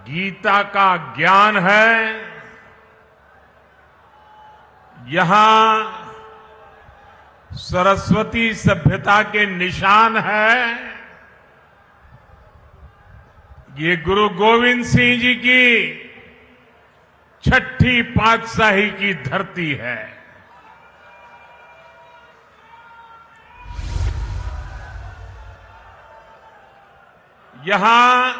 गीता का ज्ञान है, यहां सरस्वती सभ्यता के निशान है। ये गुरु गोविंद सिंह जी की छठी पातशाही की धरती है। यहां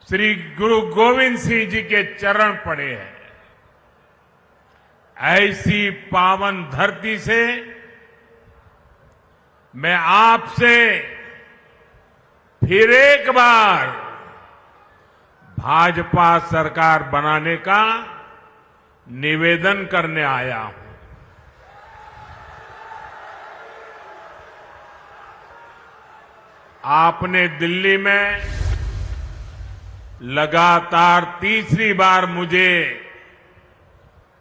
श्री गुरु गोविंद सिंह जी के चरण पड़े हैं। ऐसी पावन धरती से मैं आपसे फिर एक बार भाजपा सरकार बनाने का निवेदन करने आया हूं। आपने दिल्ली में लगातार तीसरी बार मुझे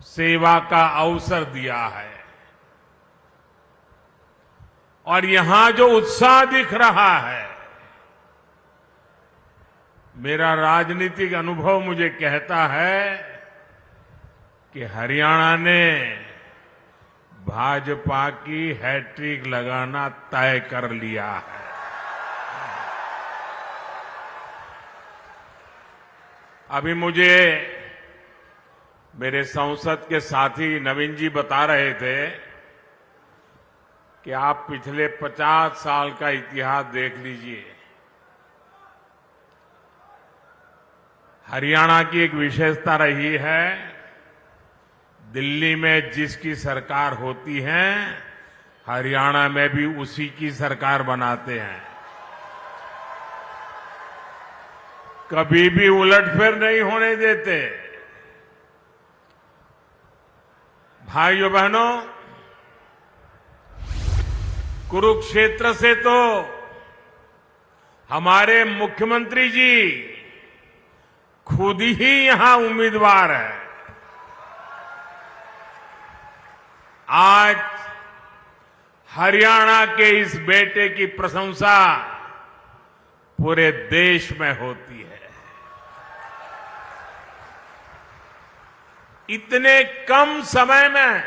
सेवा का अवसर दिया है और यहां जो उत्साह दिख रहा है, मेरा राजनीतिक अनुभव मुझे कहता है कि हरियाणा ने भाजपा की हैट्रिक लगाना तय कर लिया है। अभी मुझे मेरे संसद के साथी नवीन जी बता रहे थे कि आप पिछले 50 साल का इतिहास देख लीजिए। हरियाणा की एक विशेषता रही है, दिल्ली में जिसकी सरकार होती है, हरियाणा में भी उसी की सरकार बनाते हैं। कभी भी उलटफेर नहीं होने देते। भाइयों बहनों, कुरुक्षेत्र से तो हमारे मुख्यमंत्री जी खुद ही यहां उम्मीदवार है। आज हरियाणा के इस बेटे की प्रशंसा पूरे देश में होती है। इतने कम समय में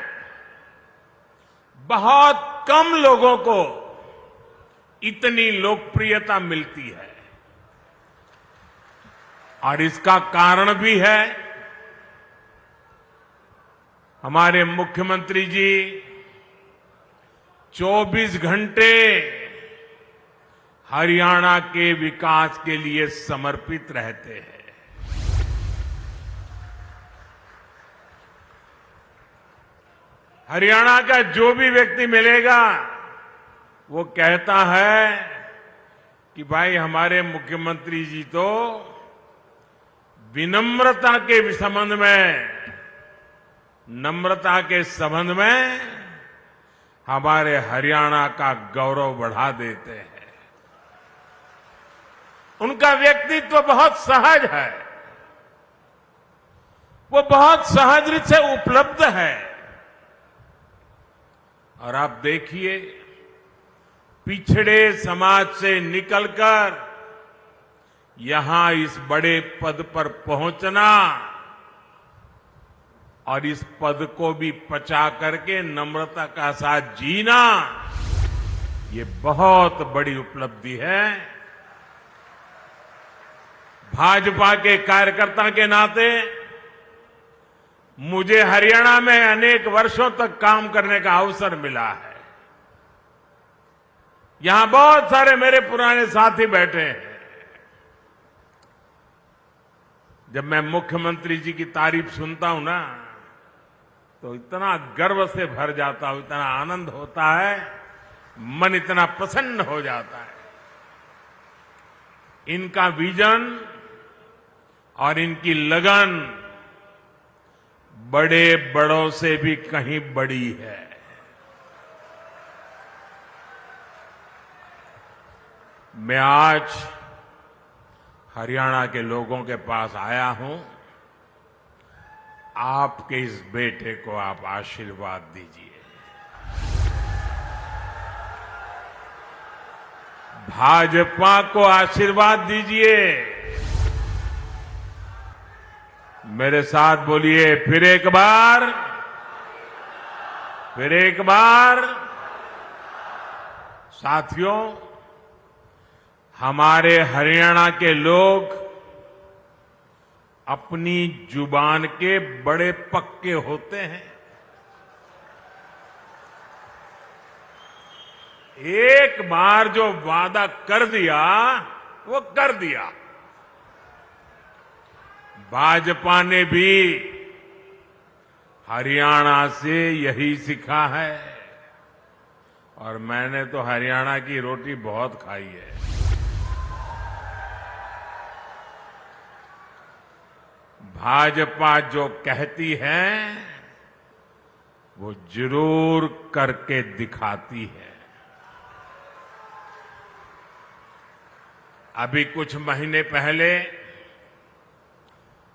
बहुत कम लोगों को इतनी लोकप्रियता मिलती है और इसका कारण भी है हमारे मुख्यमंत्री जी 24 घंटे हरियाणा के विकास के लिए समर्पित रहते हैं। हरियाणा का जो भी व्यक्ति मिलेगा वो कहता है कि भाई हमारे मुख्यमंत्री जी तो विनम्रता के संबंध में, नम्रता के संबंध में हमारे हरियाणा का गौरव बढ़ा देते हैं। उनका व्यक्तित्व बहुत सहज है, वो बहुत सहज रूप से उपलब्ध है। और आप देखिए, पिछड़े समाज से निकलकर यहां इस बड़े पद पर पहुंचना और इस पद को भी पचा करके नम्रता का साथ जीना, ये बहुत बड़ी उपलब्धि है। भाजपा के कार्यकर्ता के नाते मुझे हरियाणा में अनेक वर्षों तक काम करने का अवसर मिला है। यहां बहुत सारे मेरे पुराने साथी बैठे हैं। जब मैं मुख्यमंत्री जी की तारीफ सुनता हूं ना, तो इतना गर्व से भर जाता हूं, इतना आनंद होता है, मन इतना प्रसन्न हो जाता है। इनका विजन और इनकी लगन बड़े बड़ों से भी कहीं बड़ी है। मैं आज हरियाणा के लोगों के पास आया हूं, आपके इस बेटे को आप आशीर्वाद दीजिए। भाजपा को आशीर्वाद दीजिए मेरे साथ बोलिए फिर एक बार, फिर एक बार। साथियों, हमारे हरियाणा के लोग अपनी जुबान के बड़े पक्के होते हैं। एक बार जो वादा कर दिया वो कर दिया। भाजपा ने भी हरियाणा से यही सीखा है और मैंने तो हरियाणा की रोटी बहुत खाई है। भाजपा जो कहती है वो जरूर करके दिखाती है। अभी कुछ महीने पहले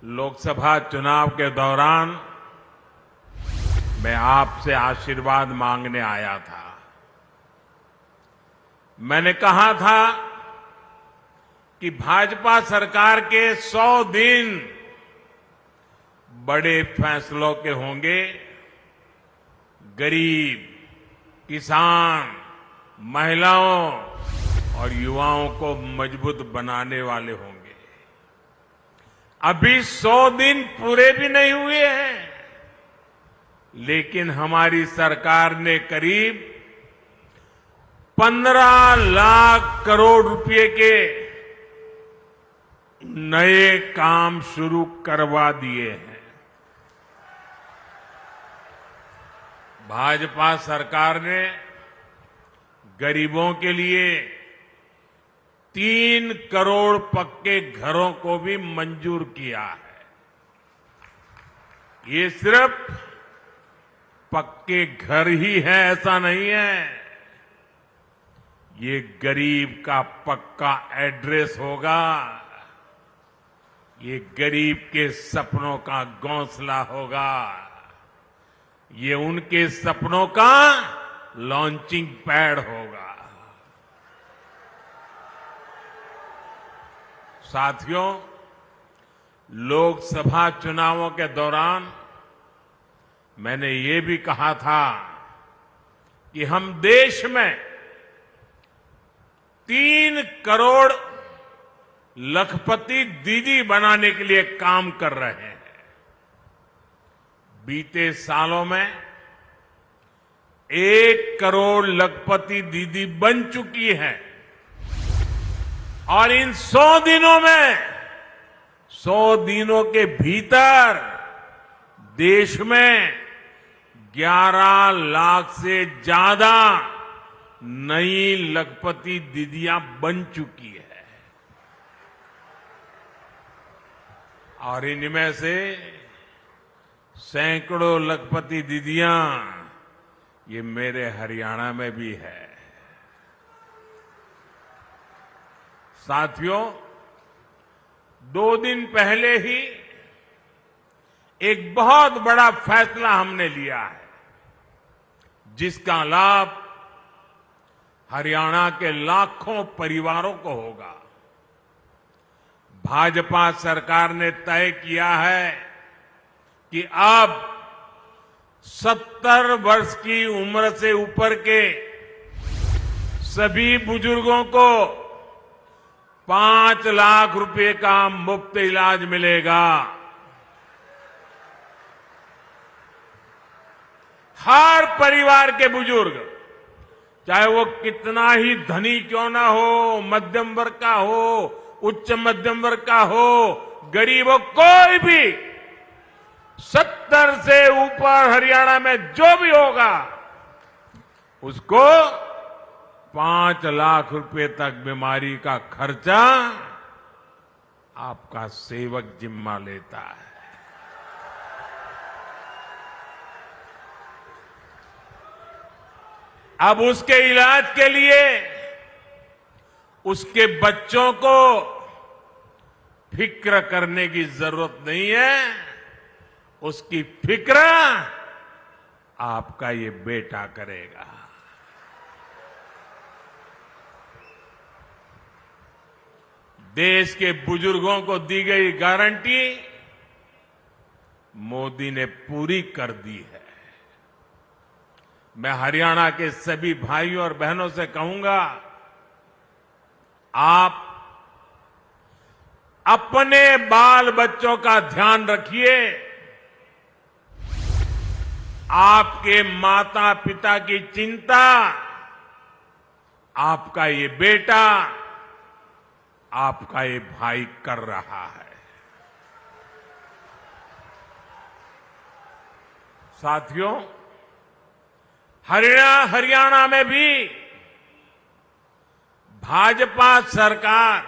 लोकसभा चुनाव के दौरान मैं आपसे आशीर्वाद मांगने आया था। मैंने कहा था कि भाजपा सरकार के 100 दिन बड़े फैसलों के होंगे। गरीब, किसान, महिलाओं और युवाओं को मजबूत बनाने वाले होंगे। अभी 100 दिन पूरे भी नहीं हुए हैं, लेकिन हमारी सरकार ने करीब 15 लाख करोड़ रुपए के नए काम शुरू करवा दिए हैं। भाजपा सरकार ने गरीबों के लिए 3 करोड़ पक्के घरों को भी मंजूर किया है। ये सिर्फ पक्के घर ही है ऐसा नहीं है, ये गरीब का पक्का एड्रेस होगा। ये गरीब के सपनों का घोंसला होगा। ये उनके सपनों का लॉन्चिंग पैड होगा। साथियों, लोकसभा चुनावों के दौरान मैंने ये भी कहा था कि हम देश में 3 करोड़ लखपति दीदी बनाने के लिए काम कर रहे हैं। बीते सालों में 1 करोड़ लखपति दीदी बन चुकी है और इन 100 दिनों में 100 दिनों के भीतर देश में 11 लाख से ज्यादा नई लखपति दीदियां बन चुकी है और इनमें से सैकड़ों लखपति दीदियां ये मेरे हरियाणा में भी है। साथियों, 2 दिन पहले ही एक बहुत बड़ा फैसला हमने लिया है, जिसका लाभ हरियाणा के लाखों परिवारों को होगा। भाजपा सरकार ने तय किया है कि अब 70 वर्ष की उम्र से ऊपर के सभी बुजुर्गों को 5 लाख रुपए का मुफ्त इलाज मिलेगा। हर परिवार के बुजुर्ग, चाहे वो कितना ही धनी क्यों ना हो, मध्यम वर्ग का हो, उच्च मध्यम वर्ग का हो, गरीब हो, कोई भी 70 से ऊपर हरियाणा में जो भी होगा उसको 5 लाख रुपए तक बीमारी का खर्चा आपका सेवक जिम्मा लेता है। अब उसके इलाज के लिए उसके बच्चों को फिक्र करने की जरूरत नहीं है। उसकी फिक्र आपका ये बेटा करेगा। देश के बुजुर्गों को दी गई गारंटी मोदी ने पूरी कर दी है। मैं हरियाणा के सभी भाइयों और बहनों से कहूंगा, आप अपने बाल बच्चों का ध्यान रखिए। आपके माता पिता की चिंता आपका ये बेटा, आपका ये भाई कर रहा है। साथियों, हरियाणा में भी भाजपा सरकार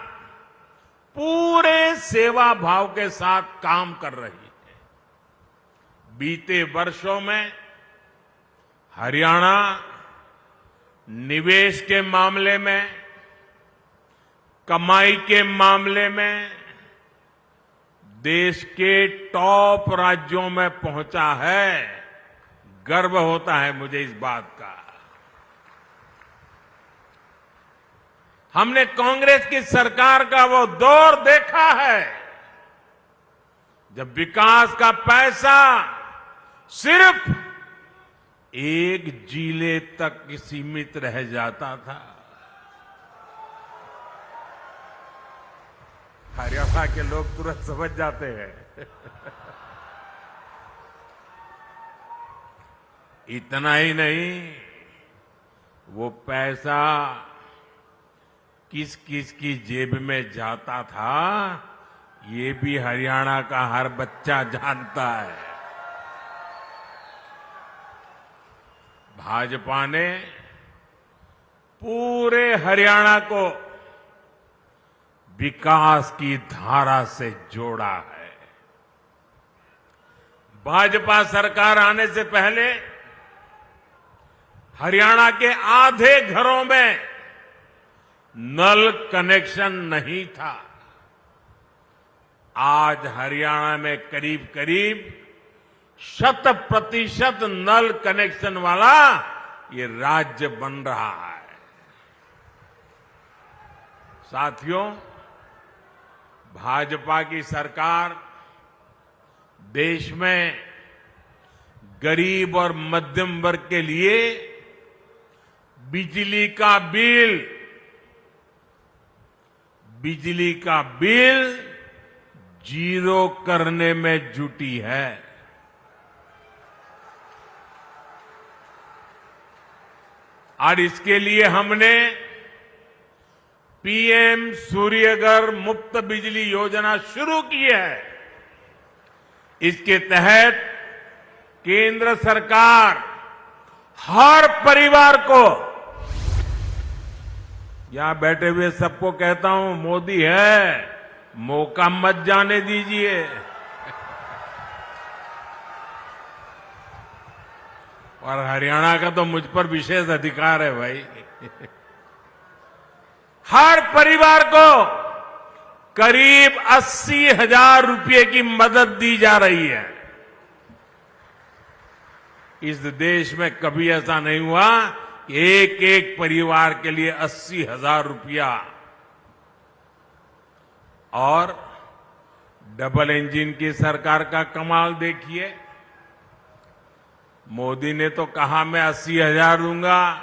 पूरे सेवा भाव के साथ काम कर रही है। बीते वर्षों में हरियाणा निवेश के मामले में, कमाई के मामले में देश के टॉप राज्यों में पहुंचा है। गर्व होता है मुझे इस बात का। हमने कांग्रेस की सरकार का वो दौर देखा है जब विकास का पैसा सिर्फ एक जिले तक सीमित रह जाता था। हरियाणा के लोग तुरंत समझ जाते हैं। इतना ही नहीं, वो पैसा किस किस की जेब में जाता था, ये भी हरियाणा का हर बच्चा जानता है। भाजपा ने पूरे हरियाणा को विकास की धारा से जोड़ा है। भाजपा सरकार आने से पहले हरियाणा के आधे घरों में नल कनेक्शन नहीं था। आज हरियाणा में करीब करीब 100% नल कनेक्शन वाला ये राज्य बन रहा है। साथियों, भाजपा की सरकार देश में गरीब और मध्यम वर्ग के लिए बिजली का बिल जीरो करने में जुटी है। और इसके लिए हमने पीएम सूर्यघर मुफ्त बिजली योजना शुरू की है। इसके तहत केंद्र सरकार हर परिवार को, यहां बैठे हुए सबको कहता हूं, मोदी है, मौका मत जाने दीजिए। और हरियाणा का तो मुझ पर विशेष अधिकार है भाई। हर परिवार को करीब 80,000 रुपए की मदद दी जा रही है। इस देश में कभी ऐसा नहीं हुआ कि एक एक परिवार के लिए 80,000 रुपया। और डबल इंजन की सरकार का कमाल देखिए। मोदी ने तो कहा मैं 80,000 दूंगा,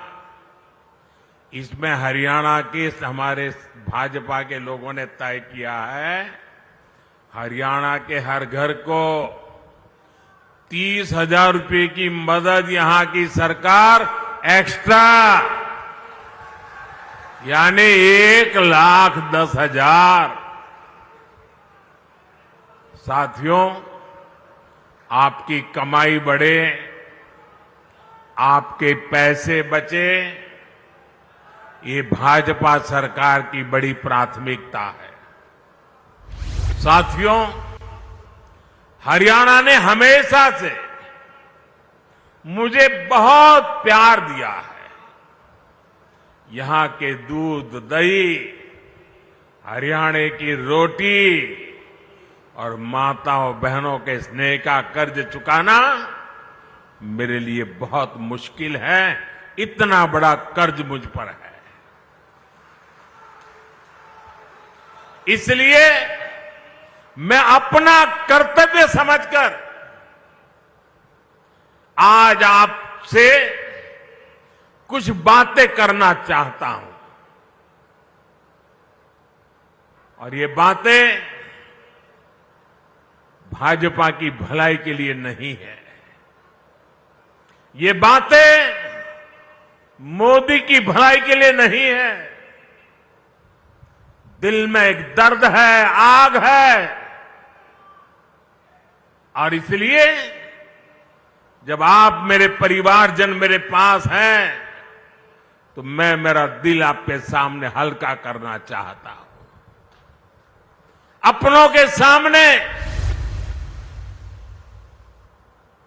इसमें हरियाणा के हमारे भाजपा के लोगों ने तय किया है हरियाणा के हर घर को 30,000 रुपए की मदद यहां की सरकार एक्स्ट्रा, यानी 1,10,000। साथियों, आपकी कमाई बढ़े, आपके पैसे बचे, ये भाजपा सरकार की बड़ी प्राथमिकता है। साथियों, हरियाणा ने हमेशा से मुझे बहुत प्यार दिया है। यहां के दूध, दही, हरियाणा की रोटी और माताओं बहनों के स्नेह का कर्ज चुकाना मेरे लिए बहुत मुश्किल है। इतना बड़ा कर्ज मुझ पर है। इसलिए मैं अपना कर्तव्य समझकर आज आपसे कुछ बातें करना चाहता हूं और ये बातें भाजपा की भलाई के लिए नहीं है। ये बातें मोदी की भलाई के लिए नहीं है। दिल में एक दर्द है, आग है और इसलिए जब आप मेरे परिवारजन मेरे पास हैं तो मैं मेरा दिल आपके सामने हल्का करना चाहता हूं। अपनों के सामने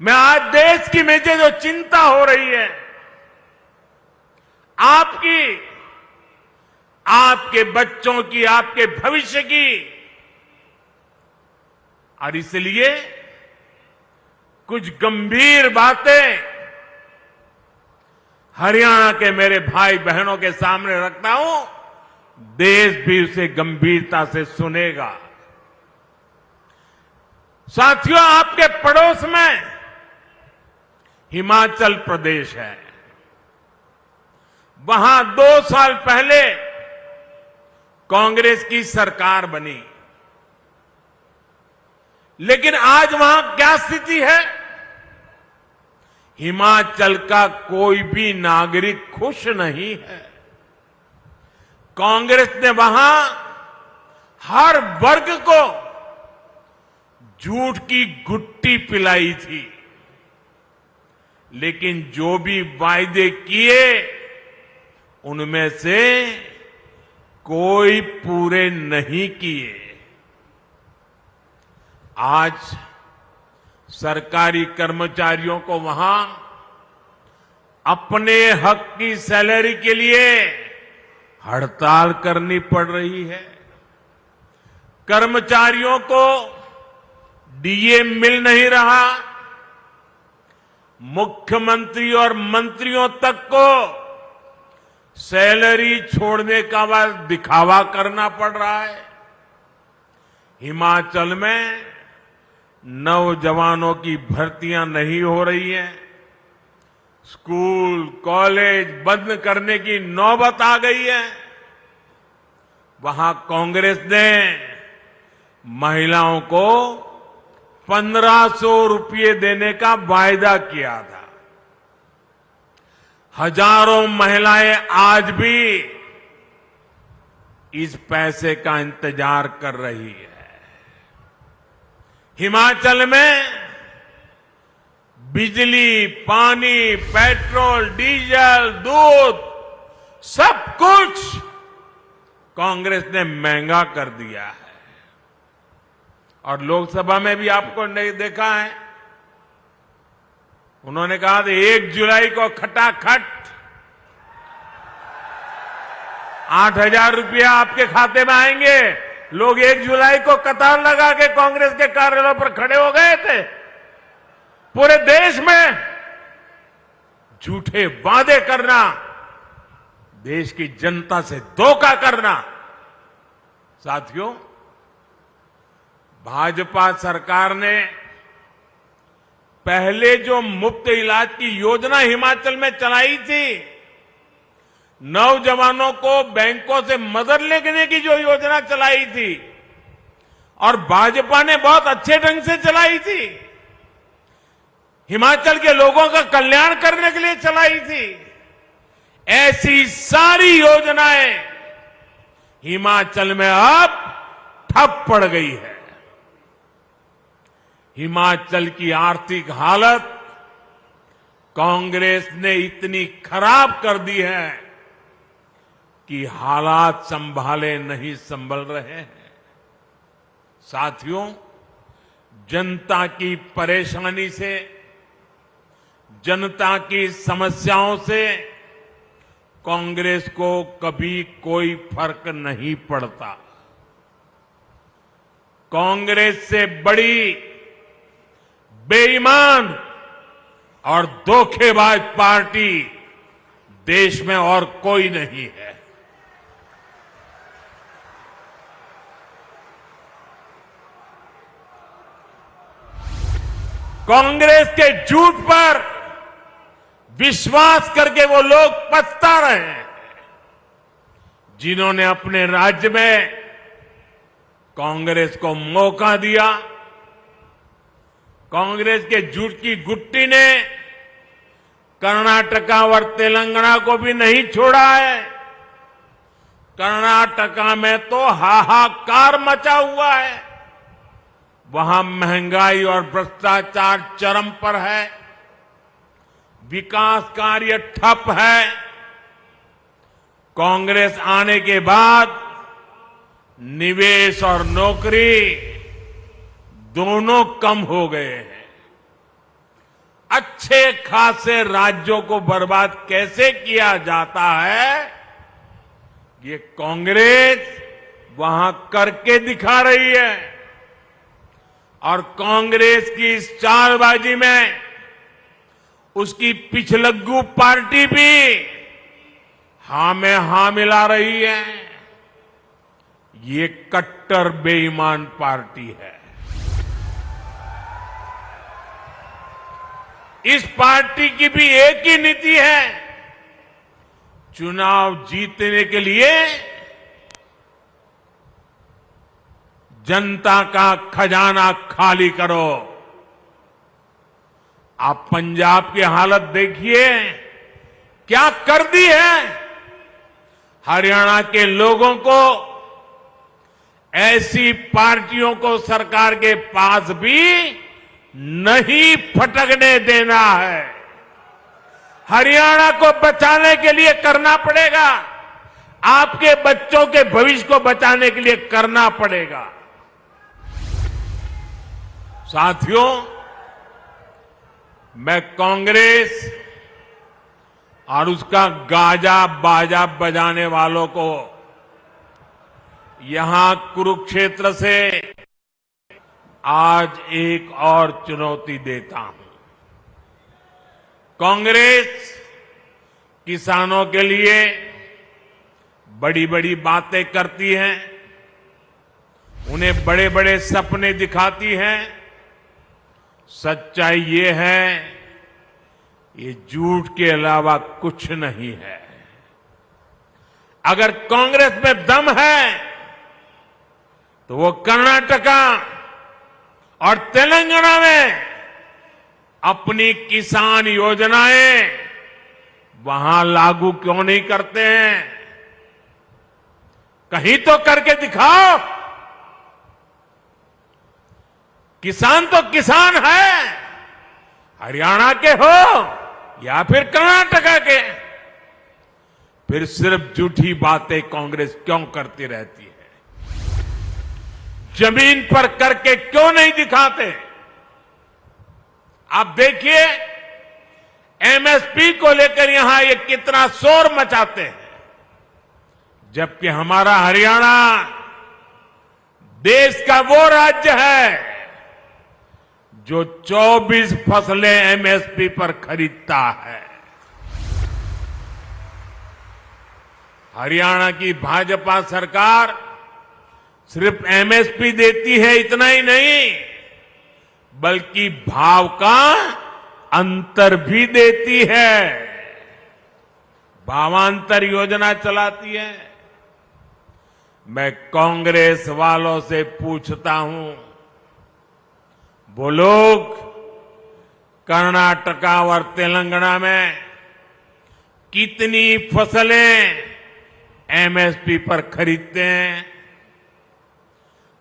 मैं आज देश की मुझे जो चिंता हो रही है आपकी, आपके बच्चों की, आपके भविष्य की, और इसलिए कुछ गंभीर बातें हरियाणा के मेरे भाई बहनों के सामने रखता हूं। देश भी उसे गंभीरता से सुनेगा। साथियों, आपके पड़ोस में हिमाचल प्रदेश है। वहां 2 साल पहले कांग्रेस की सरकार बनी, लेकिन आज वहां क्या स्थिति है? हिमाचल का कोई भी नागरिक खुश नहीं है। कांग्रेस ने वहां हर वर्ग को झूठ की घुट्टी पिलाई थी, लेकिन जो भी वायदे किए उनमें से कोई पूरे नहीं किए। आज सरकारी कर्मचारियों को वहां अपने हक की सैलरी के लिए हड़ताल करनी पड़ रही है। कर्मचारियों को डीए मिल नहीं रहा। मुख्यमंत्री और मंत्रियों तक को सैलरी छोड़ने का बाद दिखावा करना पड़ रहा है। हिमाचल में नौजवानों की भर्तियां नहीं हो रही हैं। स्कूल, कॉलेज बंद करने की नौबत आ गई है। वहां कांग्रेस ने महिलाओं को 1500 रुपये देने का वायदा किया था। हजारों महिलाएं आज भी इस पैसे का इंतजार कर रही है। हिमाचल में बिजली, पानी, पेट्रोल, डीजल, दूध सब कुछ कांग्रेस ने महंगा कर दिया है। और लोकसभा में भी आपको नहीं देखा है, उन्होंने कहा था 1 जुलाई को खटाखट 8,000 रुपया आपके खाते में आएंगे। लोग 1 जुलाई को कतार लगा के कांग्रेस के कार्यालयों पर खड़े हो गए थे। पूरे देश में झूठे वादे करना, देश की जनता से धोखा करना। साथियों, भाजपा सरकार ने पहले जो मुफ्त इलाज की योजना हिमाचल में चलाई थी, नौजवानों को बैंकों से मदद लेने की जो योजना चलाई थी और भाजपा ने बहुत अच्छे ढंग से चलाई थी, हिमाचल के लोगों का कल्याण करने के लिए चलाई थी, ऐसी सारी योजनाएं हिमाचल में अब ठप पड़ गई है। हिमाचल की आर्थिक हालत कांग्रेस ने इतनी खराब कर दी है कि हालात संभाले नहीं संभल रहे हैं। साथियों, जनता की परेशानी से, जनता की समस्याओं से कांग्रेस को कभी कोई फर्क नहीं पड़ता। कांग्रेस से बड़ी बेईमान और धोखेबाज पार्टी देश में और कोई नहीं है। कांग्रेस के झूठ पर विश्वास करके वो लोग पछता रहे हैं जिन्होंने अपने राज्य में कांग्रेस को मौका दिया। कांग्रेस के झूठ की गुट्टी ने कर्नाटका और तेलंगाना को भी नहीं छोड़ा है। कर्नाटका में तो हाहाकार मचा हुआ है। वहां महंगाई और भ्रष्टाचार चरम पर है, विकास कार्य ठप है। कांग्रेस आने के बाद निवेश और नौकरी दोनों कम हो गए हैं। अच्छे खासे राज्यों को बर्बाद कैसे किया जाता है, ये कांग्रेस वहां करके दिखा रही है। और कांग्रेस की इस चालबाजी में उसकी पिछलग्गू पार्टी भी हां में हां मिला रही है। ये कट्टर बेईमान पार्टी है। इस पार्टी की भी एक ही नीति है, चुनाव जीतने के लिए जनता का खजाना खाली करो। आप पंजाब की हालत देखिए, क्या कर दी है। हरियाणा के लोगों को ऐसी पार्टियों को सरकार के पास भी नहीं फटकने देना है। हरियाणा को बचाने के लिए करना पड़ेगा, आपके बच्चों के भविष्य को बचाने के लिए करना पड़ेगा। साथियों, मैं कांग्रेस और उसका गाजा बाजा बजाने वालों को यहां कुरुक्षेत्र से आज एक और चुनौती देता हूं। कांग्रेस किसानों के लिए बड़ी बड़ी बातें करती है, उन्हें बड़े बड़े सपने दिखाती है। सच्चाई ये है, ये झूठ के अलावा कुछ नहीं है। अगर कांग्रेस में दम है तो वो कर्नाटका और तेलंगाना में अपनी किसान योजनाएं वहां लागू क्यों नहीं करते हैं? कहीं तो करके दिखाओ। किसान तो किसान है, हरियाणा के हो या फिर कर्नाटका के। फिर सिर्फ झूठी बातें कांग्रेस क्यों करती रहती है? जमीन पर करके क्यों नहीं दिखाते? आप देखिए, एमएसपी को लेकर यहां ये कितना शोर मचाते हैं, जबकि हमारा हरियाणा देश का वो राज्य है जो 24 फसलें एमएसपी पर खरीदता है। हरियाणा की भाजपा सरकार सिर्फ एमएसपी देती है, इतना ही नहीं, बल्कि भाव का अंतर भी देती है। भावांतर योजना चलाती है। मैं कांग्रेस वालों से पूछता हूं, वो लोग कर्नाटका और तेलंगाना में कितनी फसलें एमएसपी पर खरीदते हैं?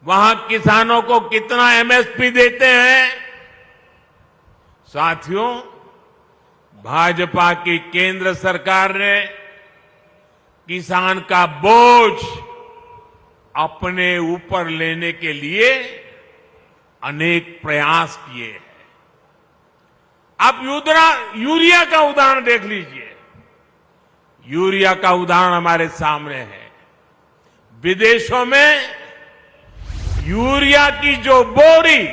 वहां किसानों को कितना एमएसपी देते हैं? साथियों, भाजपा की केंद्र सरकार ने किसान का बोझ अपने ऊपर लेने के लिए अनेक प्रयास किए हैं। आप यूरिया का उदाहरण देख लीजिए। यूरिया का उदाहरण हमारे सामने है। विदेशों में यूरिया की जो बोरी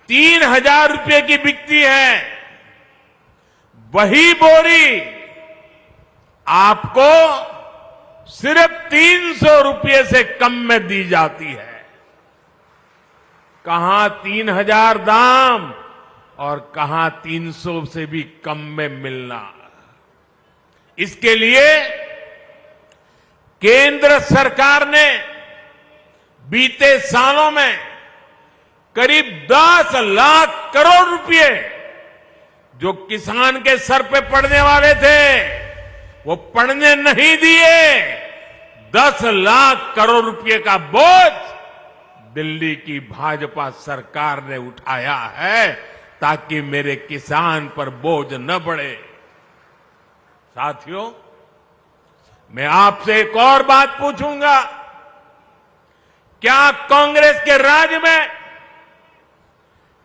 3,000 रुपए की बिकती है, वही बोरी आपको सिर्फ 300 रुपए से कम में दी जाती है। कहां 3,000 दाम, और कहां 300 से भी कम में मिलना। इसके लिए केंद्र सरकार ने बीते सालों में करीब 10 लाख करोड़ रुपए जो किसान के सर पे पड़ने वाले थे वो पड़ने नहीं दिए। 10 लाख करोड़ रुपए का बोझ दिल्ली की भाजपा सरकार ने उठाया है ताकि मेरे किसान पर बोझ न बढ़े। साथियों, मैं आपसे एक और बात पूछूंगा, क्या कांग्रेस के राज में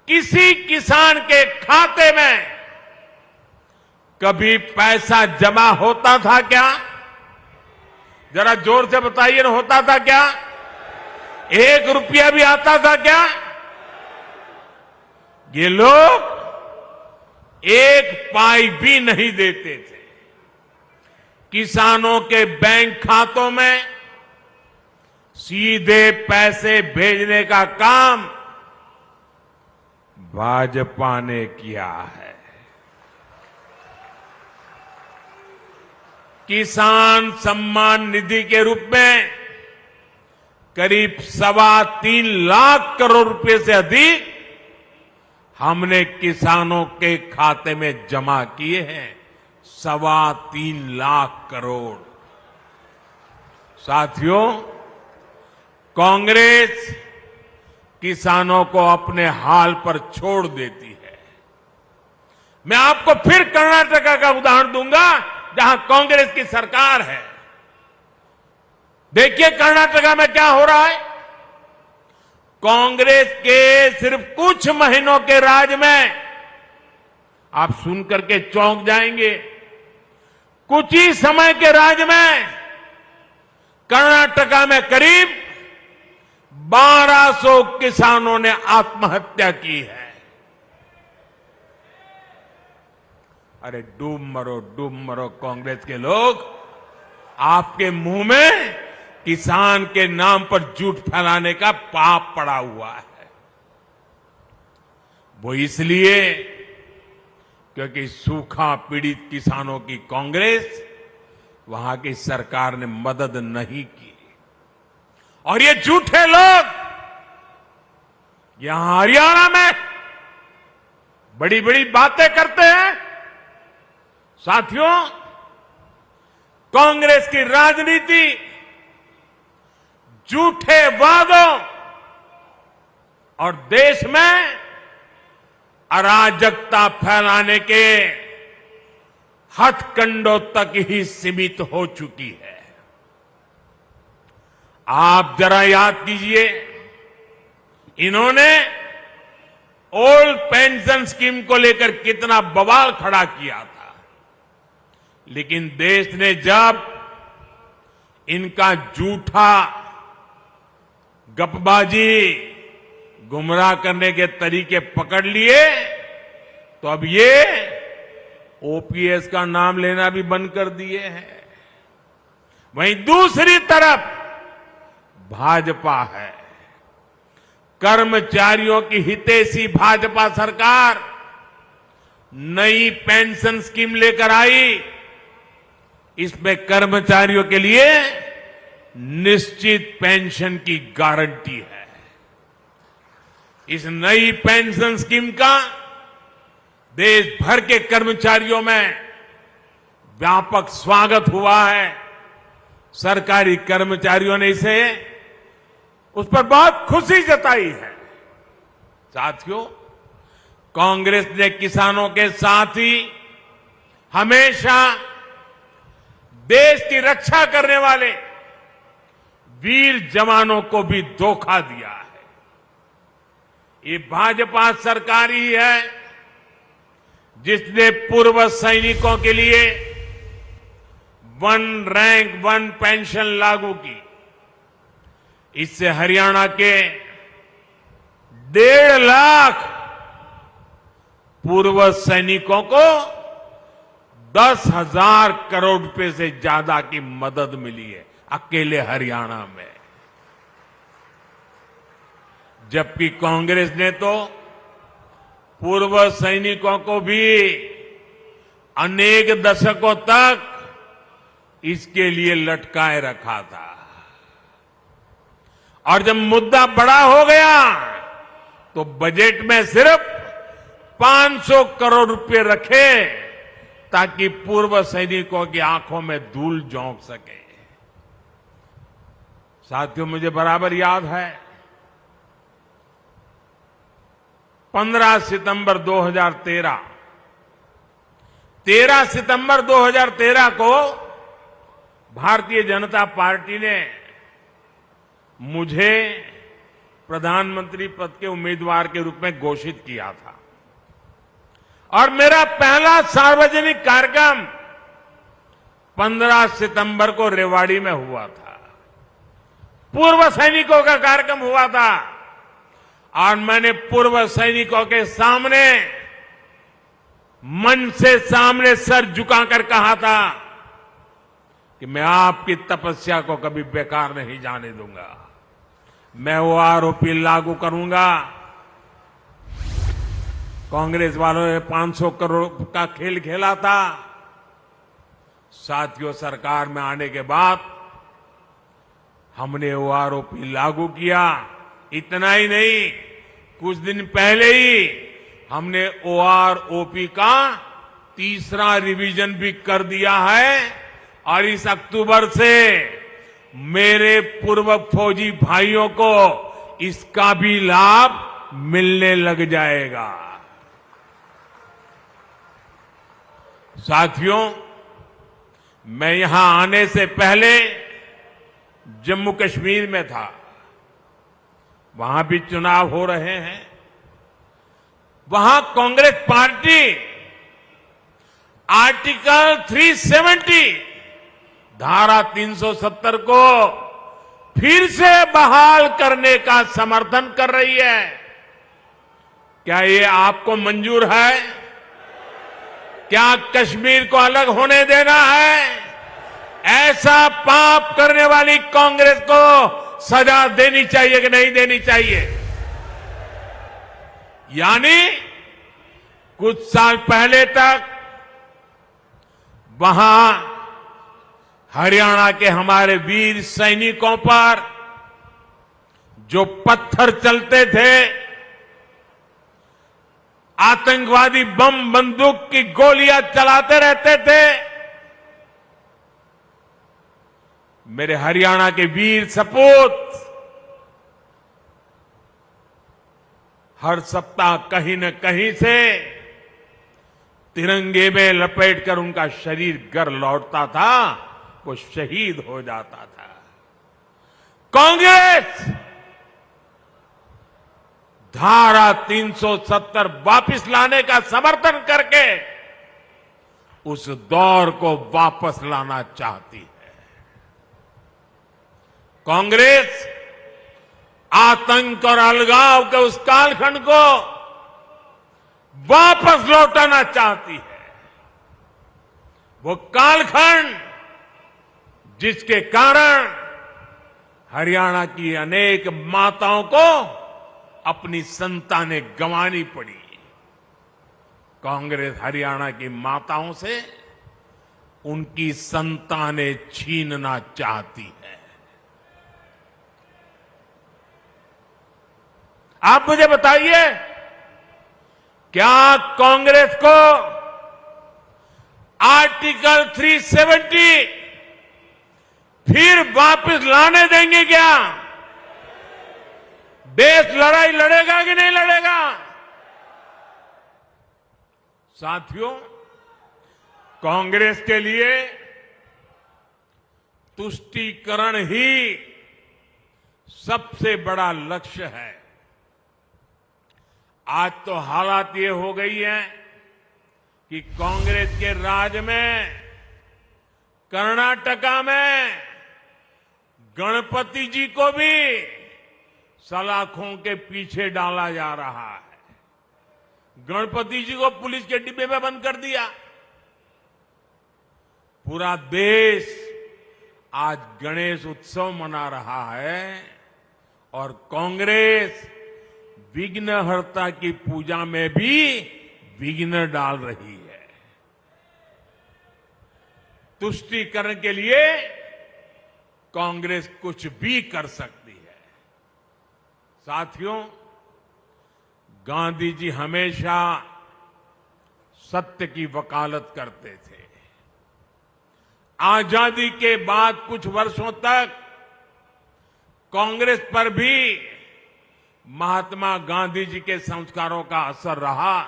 किसी किसान के खाते में कभी पैसा जमा होता था क्या? जरा जोर से बताइए ना, होता था क्या? 1 रुपया भी आता था क्या? ये लोग 1 पाई भी नहीं देते थे। किसानों के बैंक खातों में सीधे पैसे भेजने का काम भाजपा ने किया है। किसान सम्मान निधि के रूप में करीब 3.25 लाख करोड़ रुपए से अधिक हमने किसानों के खाते में जमा किए हैं। 3.25 लाख करोड़। साथियों, कांग्रेस किसानों को अपने हाल पर छोड़ देती है। मैं आपको फिर कर्नाटका का उदाहरण दूंगा जहां कांग्रेस की सरकार है। देखिए कर्नाटका में क्या हो रहा है। कांग्रेस के सिर्फ कुछ महीनों के राज में आप सुनकर के चौंक जाएंगे। कुछ ही समय के राज में कर्नाटका में करीब 1200 किसानों ने आत्महत्या की है। अरे डूब मरो कांग्रेस के लोग। आपके मुंह में किसान के नाम पर झूठ फैलाने का पाप पड़ा हुआ है। वो इसलिए क्योंकि सूखा पीड़ित किसानों की कांग्रेस वहां की सरकार ने मदद नहीं की। और ये झूठे लोग यहां हरियाणा में बड़ी बड़ी बातें करते हैं। साथियों, कांग्रेस की राजनीति झूठे वादों और देश में अराजकता फैलाने के हथकंडों तक ही सीमित हो चुकी है। आप जरा याद कीजिए, इन्होंने ओल्ड पेंशन स्कीम को लेकर कितना बवाल खड़ा किया था। लेकिन देश ने जब इनका झूठा गपबाजी गुमराह करने के तरीके पकड़ लिए तो अब ये ओपीएस का नाम लेना भी बंद कर दिए हैं। वहीं दूसरी तरफ भाजपा है। कर्मचारियों की हितैषी भाजपा सरकार नई पेंशन स्कीम लेकर आई। इसमें कर्मचारियों के लिए निश्चित पेंशन की गारंटी है। इस नई पेंशन स्कीम का देश भर के कर्मचारियों में व्यापक स्वागत हुआ है। सरकारी कर्मचारियों ने इसे उस पर बहुत खुशी जताई है। साथियों, कांग्रेस ने किसानों के साथ ही हमेशा देश की रक्षा करने वाले वीर जवानों को भी धोखा दिया है। ये भाजपा सरकार ही है जिसने पूर्व सैनिकों के लिए 1 रैंक 1 पेंशन लागू की। इससे हरियाणा के 1.5 लाख पूर्व सैनिकों को 10,000 करोड़ रुपए से ज्यादा की मदद मिली है अकेले हरियाणा में। जबकि कांग्रेस ने तो पूर्व सैनिकों को भी अनेक दशकों तक इसके लिए लटकाए रखा था। और जब मुद्दा बड़ा हो गया तो बजट में सिर्फ 500 करोड़ रुपए रखे ताकि पूर्व सैनिकों की आंखों में धूल झोंक सके। साथियों, मुझे बराबर याद है 15 सितंबर 2013 13 सितंबर 2013 को भारतीय जनता पार्टी ने मुझे प्रधानमंत्री पद के उम्मीदवार के रूप में घोषित किया था और मेरा पहला सार्वजनिक कार्यक्रम 15 सितंबर को रेवाड़ी में हुआ था। पूर्व सैनिकों का कार्यक्रम हुआ था और मैंने पूर्व सैनिकों के सामने मन से सामने सर झुकाकर कहा था कि मैं आपकी तपस्या को कभी बेकार नहीं जाने दूंगा। मैं वो आरोपी लागू करूंगा। कांग्रेस वालों ने 500 करोड़ का खेल खेला था। साथियों, सरकार में आने के बाद हमने वो आरोपी लागू किया। इतना ही नहीं, कुछ दिन पहले ही हमने ओआरओपी का तीसरा रिवीजन भी कर दिया है और इस अक्टूबर से मेरे पूर्व फौजी भाइयों को इसका भी लाभ मिलने लग जाएगा। साथियों, मैं यहां आने से पहले जम्मू कश्मीर में था। वहां भी चुनाव हो रहे हैं। वहां कांग्रेस पार्टी आर्टिकल 370 धारा 370 को फिर से बहाल करने का समर्थन कर रही है। क्या ये आपको मंजूर है? क्या कश्मीर को अलग होने देना है? ऐसा पाप करने वाली कांग्रेस को सजा देनी चाहिए कि नहीं देनी चाहिए? यानी कुछ साल पहले तक वहां हरियाणा के हमारे वीर सैनिकों पर जो पत्थर चलते थे, आतंकवादी बम बंदूक की गोलियां चलाते रहते थे, मेरे हरियाणा के वीर सपूत हर सप्ताह कहीं न कहीं से तिरंगे में लपेटकर उनका शरीर घर लौटता था, वो शहीद हो जाता था। कांग्रेस धारा 370 वापस लाने का समर्थन करके उस दौर को वापस लाना चाहती है। कांग्रेस आतंक और अलगाव के उस कालखंड को वापस लौटाना चाहती है। वो कालखंड जिसके कारण हरियाणा की अनेक माताओं को अपनी संतानें गंवानी पड़ी। कांग्रेस हरियाणा की माताओं से उनकी संतानें छीनना चाहती है। आप मुझे बताइए, क्या कांग्रेस को आर्टिकल 370 फिर वापस लाने देंगे? क्या देश लड़ाई लड़ेगा कि नहीं लड़ेगा? साथियों, कांग्रेस के लिए तुष्टीकरण ही सबसे बड़ा लक्ष्य है। आज तो हालात ये हो गई है कि कांग्रेस के राज में कर्नाटका में गणपति जी को भी सलाखों के पीछे डाला जा रहा है। गणपति जी को पुलिस के डिब्बे में बंद कर दिया। पूरा देश आज गणेश उत्सव मना रहा है और कांग्रेस विघ्नहर्ता की पूजा में भी विघ्न डाल रही है। तुष्टीकरण के लिए कांग्रेस कुछ भी कर सकती है। साथियों, गांधी जी हमेशा सत्य की वकालत करते थे। आजादी के बाद कुछ वर्षों तक कांग्रेस पर भी महात्मा गांधी जी के संस्कारों का असर रहा,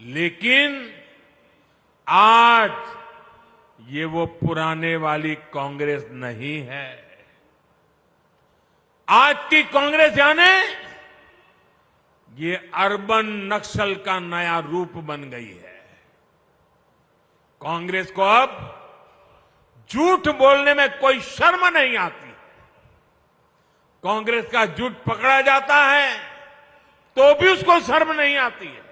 लेकिन आज ये वो पुराने वाली कांग्रेस नहीं है। आज की कांग्रेस यानी ये अर्बन नक्सल का नया रूप बन गई है। कांग्रेस को अब झूठ बोलने में कोई शर्म नहीं आती। कांग्रेस का झूठ पकड़ा जाता है तो भी उसको शर्म नहीं आती है।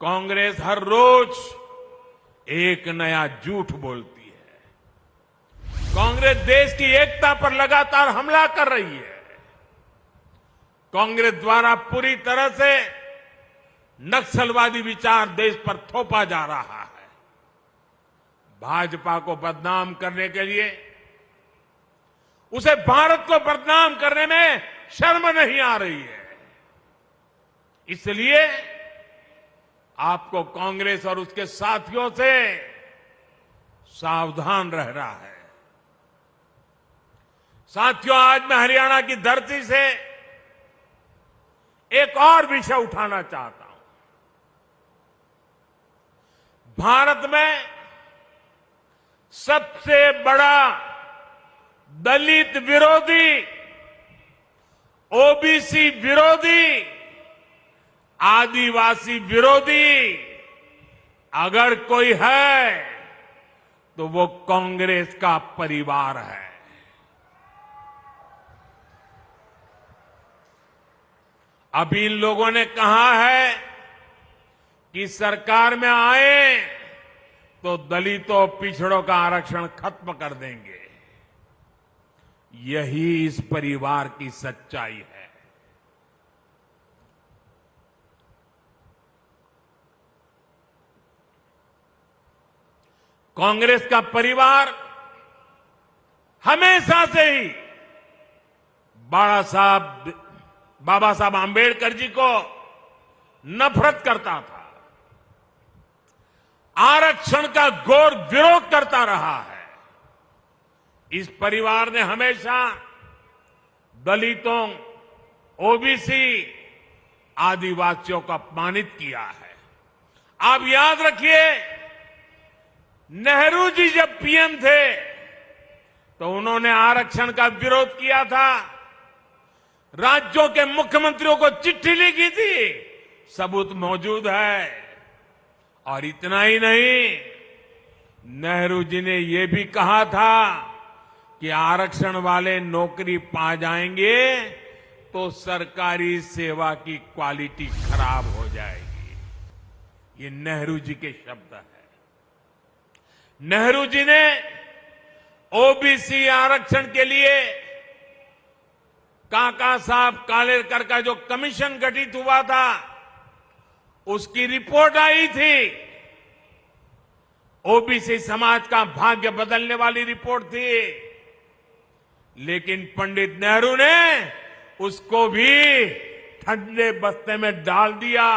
कांग्रेस हर रोज एक नया झूठ बोलती है। कांग्रेस देश की एकता पर लगातार हमला कर रही है। कांग्रेस द्वारा पूरी तरह से नक्सलवादी विचार देश पर थोपा जा रहा है। भाजपा को बदनाम करने के लिए उसे भारत को बदनाम करने में शर्म नहीं आ रही है। इसलिए आपको कांग्रेस और उसके साथियों से सावधान रहना है। साथियों, आज मैं हरियाणा की धरती से एक और विषय उठाना चाहता हूं। भारत में सबसे बड़ा दलित विरोधी, ओबीसी विरोधी, आदिवासी विरोधी अगर कोई है तो वो कांग्रेस का परिवार है। अभी इन लोगों ने कहा है कि सरकार में आए तो दलितों पिछड़ों का आरक्षण खत्म कर देंगे। यही इस परिवार की सच्चाई है। कांग्रेस का परिवार हमेशा से ही बाबा साहब आंबेडकर जी को नफरत करता था, आरक्षण का घोर विरोध करता रहा है। इस परिवार ने हमेशा दलितों, ओबीसी, आदिवासियों को अपमानित किया है। आप याद रखिए, नेहरू जी जब पीएम थे तो उन्होंने आरक्षण का विरोध किया था। राज्यों के मुख्यमंत्रियों को चिट्ठी लिखी थी, सबूत मौजूद है। और इतना ही नहीं, नेहरू जी ने यह भी कहा था कि आरक्षण वाले नौकरी पा जाएंगे तो सरकारी सेवा की क्वालिटी खराब हो जाएगी। ये नेहरू जी के शब्द हैं। नेहरू जी ने ओबीसी आरक्षण के लिए काका साहब कालेलकर का जो कमीशन गठित हुआ था, उसकी रिपोर्ट आई थी। ओबीसी समाज का भाग्य बदलने वाली रिपोर्ट थी, लेकिन पंडित नेहरू ने उसको भी ठंडे बस्ते में डाल दिया।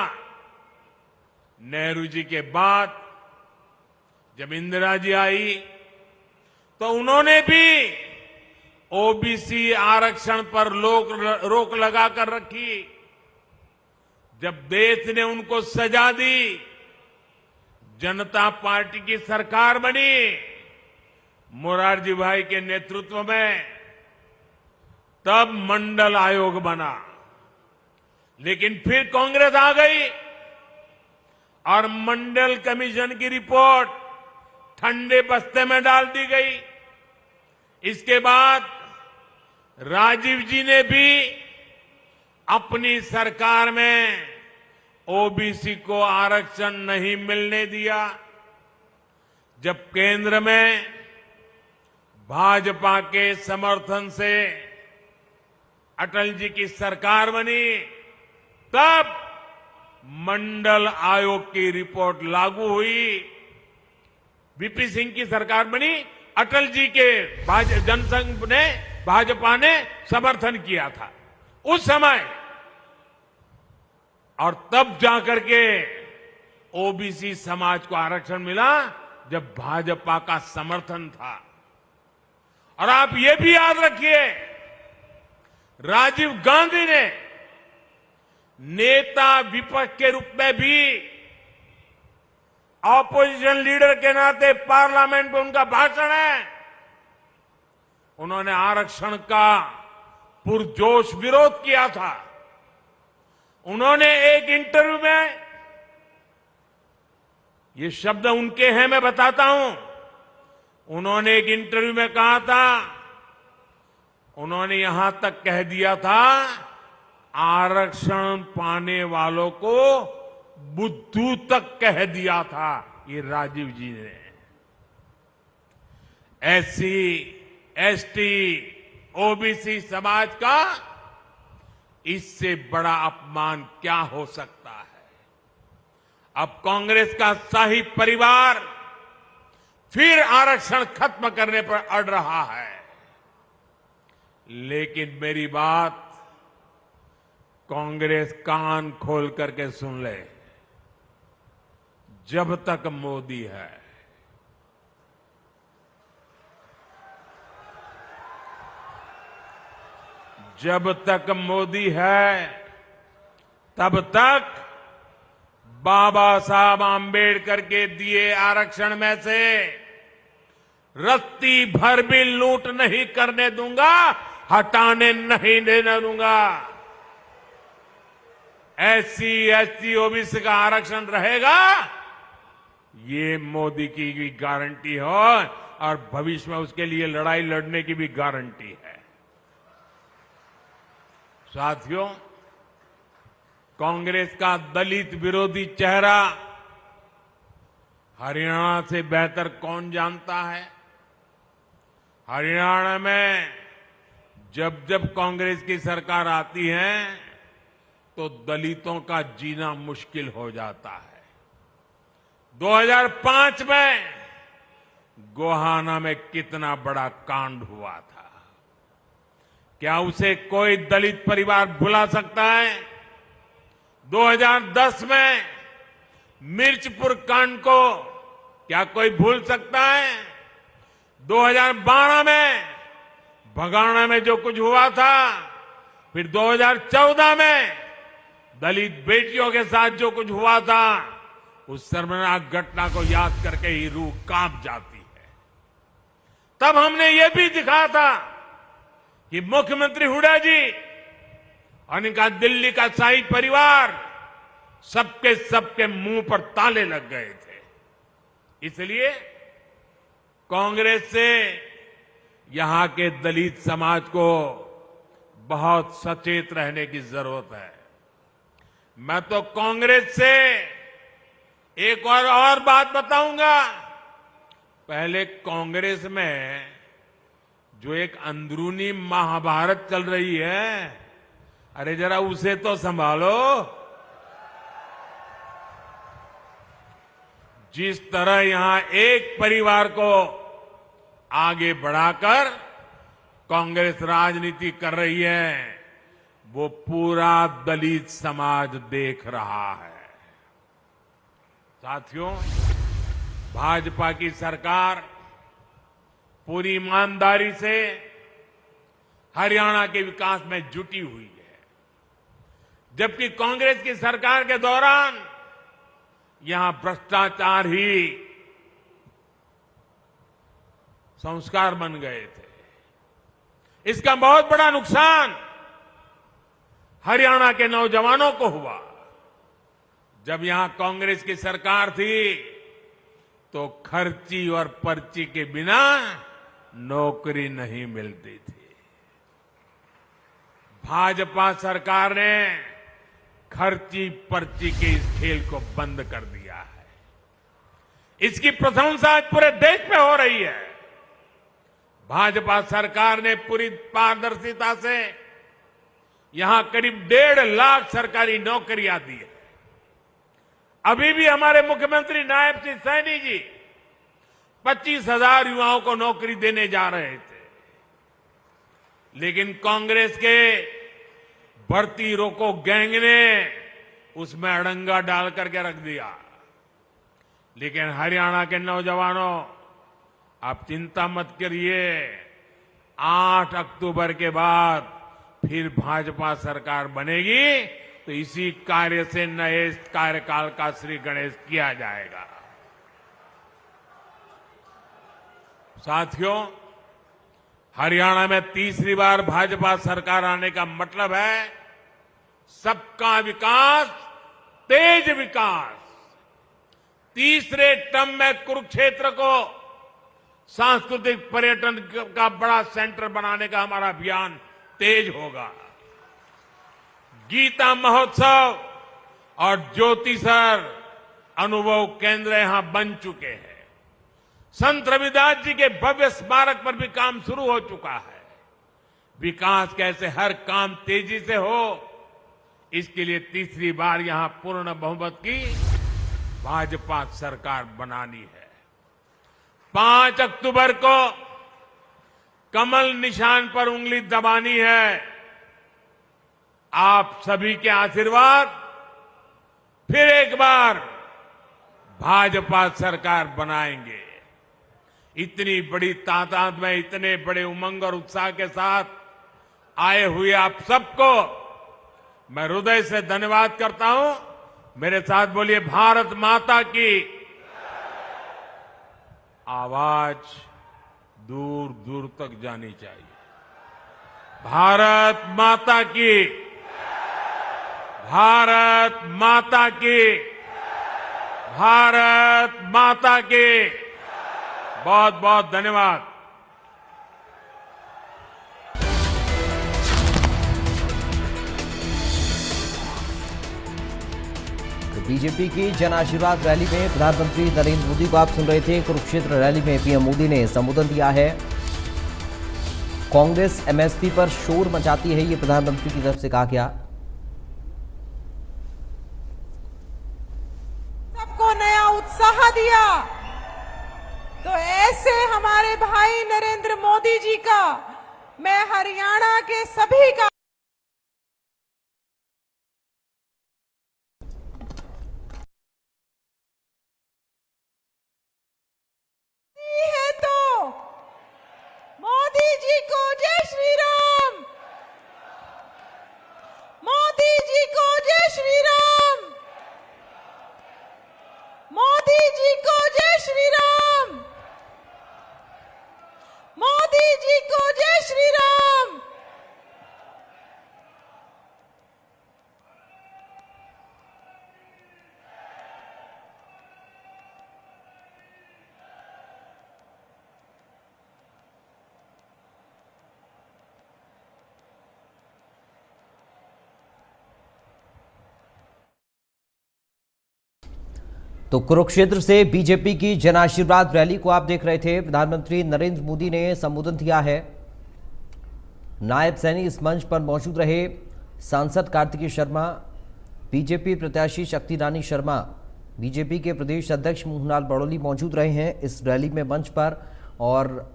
नेहरू जी के बाद जब इंदिरा जी आई तो उन्होंने भी ओबीसी आरक्षण पर रोक लगाकर रखी। जब देश ने उनको सजा दी, जनता पार्टी की सरकार बनी मोरारजी भाई के नेतृत्व में, तब मंडल आयोग बना। लेकिन फिर कांग्रेस आ गई और मंडल कमीशन की रिपोर्ट ठंडे बस्ते में डाल दी गई। इसके बाद राजीव जी ने भी अपनी सरकार में ओबीसी को आरक्षण नहीं मिलने दिया। जब केंद्र में भाजपा के समर्थन से अटल जी की सरकार बनी, तब मंडल आयोग की रिपोर्ट लागू हुई। वीपी सिंह की सरकार बनी, अटल जी के जनसंघ ने, भाजपा ने समर्थन किया था उस समय, और तब जाकर के ओबीसी समाज को आरक्षण मिला जब भाजपा का समर्थन था। और आप ये भी याद रखिए, राजीव गांधी ने नेता विपक्ष के रूप में भी, ऑपोजिशन लीडर के नाते पार्लियामेंट में उनका भाषण है, उन्होंने आरक्षण का पुरजोश विरोध किया था। उन्होंने एक इंटरव्यू में, ये शब्द उनके हैं, मैं बताता हूं, उन्होंने एक इंटरव्यू में कहा था, उन्होंने यहां तक कह दिया था, आरक्षण पाने वालों को बुद्धू तक कह दिया था ये राजीव जी ने। एससी, एसटी, ओबीसी समाज का इससे बड़ा अपमान क्या हो सकता है। अब कांग्रेस का शाही परिवार फिर आरक्षण खत्म करने पर अड़ रहा है। लेकिन मेरी बात कांग्रेस कान खोल करके सुन ले, जब तक मोदी है, जब तक मोदी है, तब तक बाबा साहब आंबेडकर के दिए आरक्षण में से रत्ती भर भी लूट नहीं करने दूंगा, हटाने नहीं देने दूंगा। एससी, एसटी, ओबीसी का आरक्षण रहेगा, ये मोदी की भी गारंटी हो, और भविष्य में उसके लिए लड़ाई लड़ने की भी गारंटी है। साथियों, कांग्रेस का दलित विरोधी चेहरा हरियाणा से बेहतर कौन जानता है। हरियाणा में जब जब कांग्रेस की सरकार आती है तो दलितों का जीना मुश्किल हो जाता है। 2005 में गोहाना में कितना बड़ा कांड हुआ था, क्या उसे कोई दलित परिवार भुला सकता है? 2010 में मिर्चपुर कांड को क्या कोई भूल सकता है? 2012 में भगाना में जो कुछ हुआ था, फिर 2014 में दलित बेटियों के साथ जो कुछ हुआ था, उस शर्मनाक घटना को याद करके ही रूह कांप जाती है। तब हमने ये भी दिखा था कि मुख्यमंत्री हुड्डा जी और इनका दिल्ली का शाही परिवार सबके मुंह पर ताले लग गए थे। इसलिए कांग्रेस से यहां के दलित समाज को बहुत सचेत रहने की जरूरत है। मैं तो कांग्रेस से एक और बात बताऊंगा। पहले कांग्रेस में जो एक अंदरूनी महाभारत चल रही है, अरे जरा उसे तो संभालो। जिस तरह यहां एक परिवार को आगे बढ़ाकर कांग्रेस राजनीति कर रही है, वो पूरा दलित समाज देख रहा है। साथियों, भाजपा की सरकार पूरी ईमानदारी से हरियाणा के विकास में जुटी हुई है, जबकि कांग्रेस की सरकार के दौरान यहां भ्रष्टाचार ही संस्कार बन गए थे। इसका बहुत बड़ा नुकसान हरियाणा के नौजवानों को हुआ। जब यहां कांग्रेस की सरकार थी तो खर्ची और पर्ची के बिना नौकरी नहीं मिलती थी। भाजपा सरकार ने खर्ची पर्ची के इस खेल को बंद कर दिया है। इसकी प्रशंसा आज पूरे देश में हो रही है। भाजपा सरकार ने पूरी पारदर्शिता से यहां करीब 1.5 लाख सरकारी नौकरियां दी है। अभी भी हमारे मुख्यमंत्री नायब सिंह सैनी जी 25,000 युवाओं को नौकरी देने जा रहे थे, लेकिन कांग्रेस के भर्ती रोको गैंग ने उसमें अड़ंगा डाल करके रख दिया। लेकिन हरियाणा के नौजवानों, आप चिंता मत करिए, 8 अक्टूबर के बाद फिर भाजपा सरकार बनेगी तो इसी कार्य से नए कार्यकाल का श्री गणेश किया जाएगा। साथियों, हरियाणा में तीसरी बार भाजपा सरकार आने का मतलब है सबका विकास, तेज विकास। तीसरे टर्म में कुरुक्षेत्र को सांस्कृतिक पर्यटन का बड़ा सेंटर बनाने का हमारा अभियान तेज होगा। गीता महोत्सव और ज्योतिसर अनुभव केंद्र यहां बन चुके हैं। संत रविदास जी के भव्य स्मारक पर भी काम शुरू हो चुका है। विकास कैसे हर काम तेजी से हो, इसके लिए तीसरी बार यहां पूर्ण बहुमत की भाजपा सरकार बनानी है। 5 अक्टूबर को कमल निशान पर उंगली दबानी है। आप सभी के आशीर्वाद फिर एक बार भाजपा सरकार बनाएंगे। इतनी बड़ी तादाद में इतने बड़े उमंग और उत्साह के साथ आए हुए आप सबको मैं हृदय से धन्यवाद करता हूं। मेरे साथ बोलिए, भारत माता की। आवाज दूर दूर तक जानी चाहिए। भारत माता की, भारत माता की, भारत माता की। बहुत बहुत धन्यवाद। बीजेपी की जन आशीर्वाद रैली में प्रधानमंत्री नरेंद्र मोदी को आप सुन रहे थे। कुरुक्षेत्र रैली में पीएम मोदी ने संबोधन दिया है। कांग्रेस एमएसपी पर शोर मचाती है, ये प्रधानमंत्री की तरफ से कहा गया। सबको नया उत्साह दिया, तो ऐसे हमारे भाई नरेंद्र मोदी जी का मैं हरियाणा के सभी का है। तो मोदी जी को जय श्री राम, मोदी जी को जय श्री राम, मोदी जी को जय श्री राम, मोदी जी को जय श्री राम। तो कुरुक्षेत्र से बीजेपी की जन आशीर्वाद रैली को आप देख रहे थे। प्रधानमंत्री नरेंद्र मोदी ने संबोधन दिया है। नायब सैनी इस मंच पर मौजूद रहे। सांसद कार्तिकेय शर्मा, बीजेपी प्रत्याशी शक्ति रानी शर्मा, बीजेपी के प्रदेश अध्यक्ष मोहनलाल बड़ौली मौजूद रहे हैं इस रैली में मंच पर। और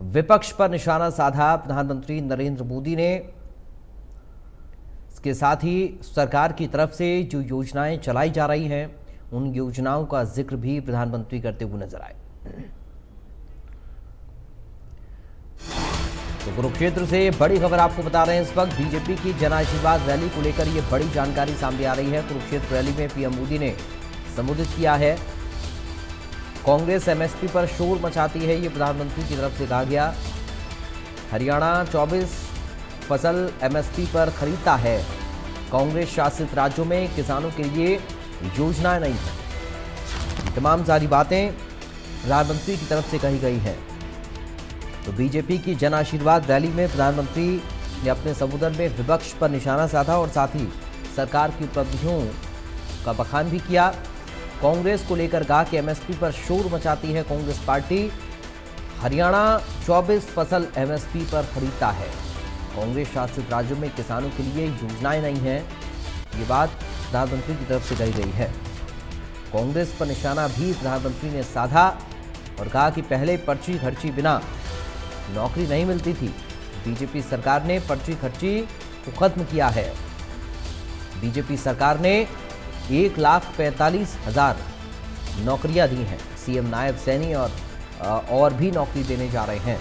विपक्ष पर निशाना साधा प्रधानमंत्री नरेंद्र मोदी ने। इसके साथ ही सरकार की तरफ से जो योजनाएं चलाई जा रही हैं, उन योजनाओं का जिक्र भी प्रधानमंत्री करते हुए नजर आए। तो कुरुक्षेत्र से बड़ी खबर आपको बता रहे हैं। इस वक्त बीजेपी की जन आशीर्वाद रैली को लेकर ये बड़ी जानकारी सामने आ रही है। कुरुक्षेत्र रैली में पीएम मोदी ने संबोधित किया है। कांग्रेस एमएसपी पर शोर मचाती है, ये प्रधानमंत्री की तरफ से कहा गया। हरियाणा 24 फसल एमएसपी पर खरीदता है। कांग्रेस शासित राज्यों में किसानों के लिए योजनाएं नहीं है। तमाम सारी बातें प्रधानमंत्री की तरफ से कही गई हैं। तो बीजेपी की जन आशीर्वाद रैली में प्रधानमंत्री ने अपने संबोधन में विपक्ष पर निशाना साधा और साथ ही सरकार की उपलब्धियों का बखान भी किया। कांग्रेस को लेकर कहा कि एमएसपी पर शोर मचाती है कांग्रेस पार्टी। हरियाणा 24 फसल एमएसपी पर खरीदता है। कांग्रेस शासित राज्यों में किसानों के लिए योजनाएं नहीं हैं, ये बात प्रधानमंत्री की तरफ से कही गई है। कांग्रेस पर निशाना भी प्रधानमंत्री ने साधा और कहा कि पहले पर्ची खर्ची बिना नौकरी नहीं मिलती थी। बीजेपी सरकार ने पर्ची खर्ची को खत्म किया है। बीजेपी सरकार ने 1,45,000 नौकरियां दी हैं। सीएम नायब सैनी और भी नौकरी देने जा रहे हैं।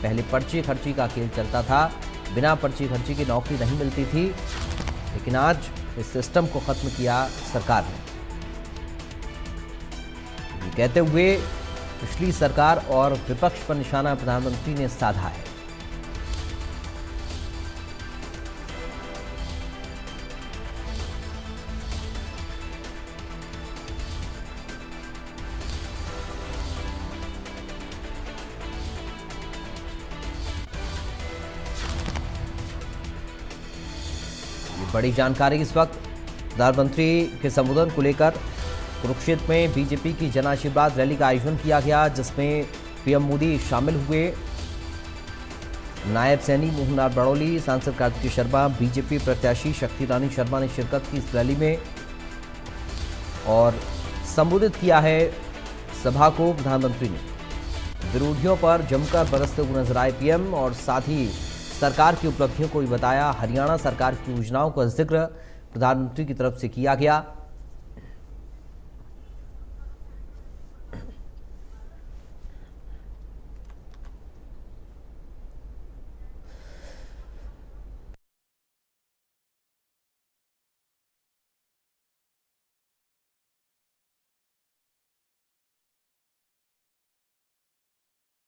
पहले पर्ची खर्ची का खेल चलता था, बिना पर्ची खर्ची की नौकरी नहीं मिलती थी, लेकिन आज इस सिस्टम को खत्म किया सरकार ने। ये कहते हुए पिछली सरकार और विपक्ष पर निशाना प्रधानमंत्री ने साधा है। बड़ी जानकारी इस वक्त प्रधानमंत्री के संबोधन को लेकर कुरुक्षेत्र में बीजेपी की जन आशीर्वाद रैली का आयोजन किया गया, जिसमें पीएम मोदी शामिल हुए। नायब सैनी मोहन लाल बड़ौली, सांसद कार्तिकेय शर्मा, बीजेपी प्रत्याशी शक्ति रानी शर्मा ने शिरकत की इस रैली में और संबोधित किया है सभा को। प्रधानमंत्री ने विरोधियों पर जमकर बरसते हुए नजर आए पीएम और साथ ही सरकार की उपलब्धियों को भी बताया। हरियाणा सरकार की योजनाओं का जिक्र प्रधानमंत्री की तरफ से किया गया।